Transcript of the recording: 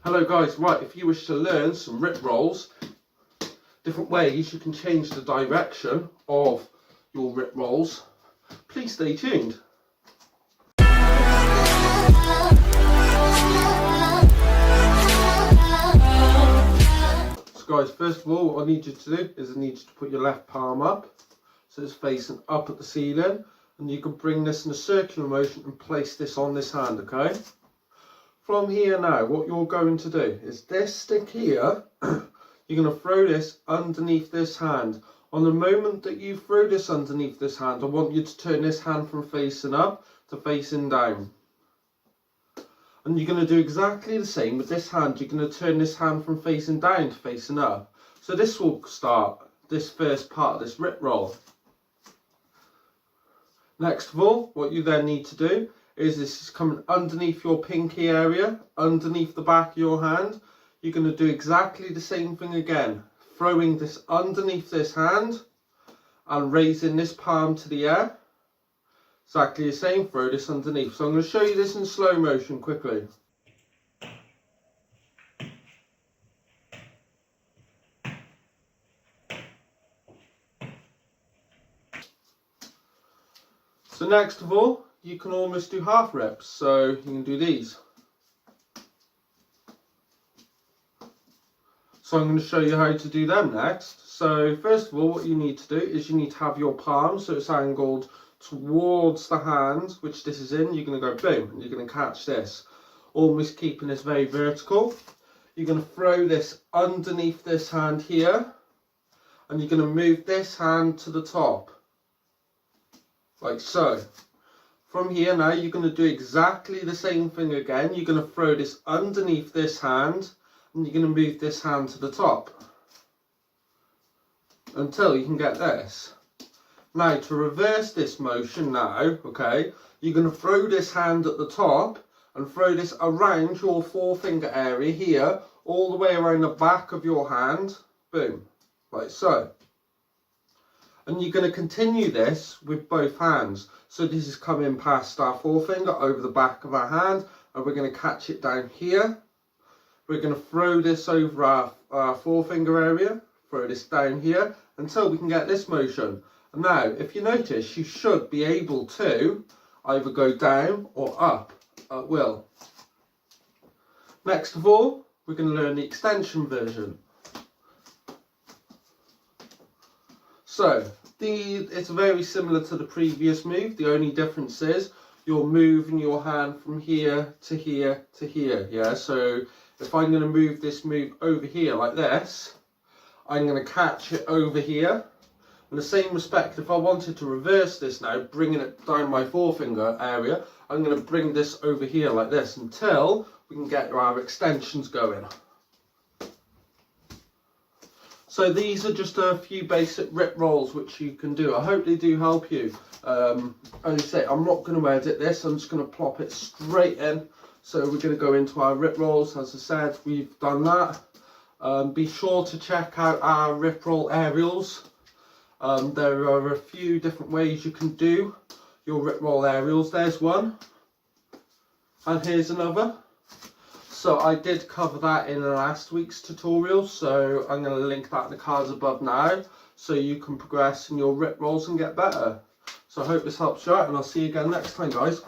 Hello guys, right, if you wish to learn some rip rolls, different ways you can change the direction of your rip rolls, please stay tuned. So guys, first of all, what I need you to do is I need you to put your left palm up, so it's facing up at the ceiling, and you can bring this in a circular motion and place this on this hand, okay? From here now, what you're going to do is this stick here, you're going to throw this underneath this hand. On the moment that you throw this underneath this hand, I want you to turn this hand from facing up to facing down. And you're going to do exactly the same with this hand. You're going to turn this hand from facing down to facing up. So this will start this first part of this rip roll. Next of all, what you then need to do is this is coming underneath your pinky area, underneath the back of your hand. You're going to do exactly the same thing again, throwing this underneath this hand and raising this palm to the air. Exactly the same, throw this underneath. So I'm going to show you this in slow motion quickly. So next of all, you can almost do half reps, so you can do these. So I'm going to show you how to do them next. So first of all, what you need to do is you need to have your palm, so it's angled towards the hand, which this is in. You're going to go boom, and you're going to catch this, almost keeping this very vertical. You're going to throw this underneath this hand here, and you're going to move this hand to the top, like so. From here now, you're going to do exactly the same thing again. You're going to throw this underneath this hand, and you're going to move this hand to the top until you can get this. Now, to reverse this motion now, okay, you're going to throw this hand at the top and throw this around your forefinger area here, all the way around the back of your hand, boom, like so. And you're going to continue this with both hands. So this is coming past our forefinger over the back of our hand, and we're going to catch it down here. We're going to throw this over our forefinger area, throw this down here until we can get this motion. And now, if you notice, you should be able to either go down or up at will. Next of all, we're going to learn the extension version. So, it's very similar to the previous move. The only difference is you're moving your hand from here to here to here. Yeah, so if I'm going to move this move over here like this, I'm going to catch it over here. In the same respect, if I wanted to reverse this now, bringing it down my forefinger area, I'm going to bring this over here like this until we can get our extensions going. So these are just a few basic rip rolls which you can do. I hope they do help you. As I say, I'm not going to edit this, I'm just going to plop it straight in. So we're going to go into our rip rolls. As I said, we've done that. Be sure to check out our rip roll aerials. There are a few different ways you can do your rip roll aerials. There's one, and here's another. So I did cover that in last week's tutorial, so I'm going to link that in the cards above now, so you can progress in your rip rolls and get better. So I hope this helps you out, and I'll see you again next time, guys.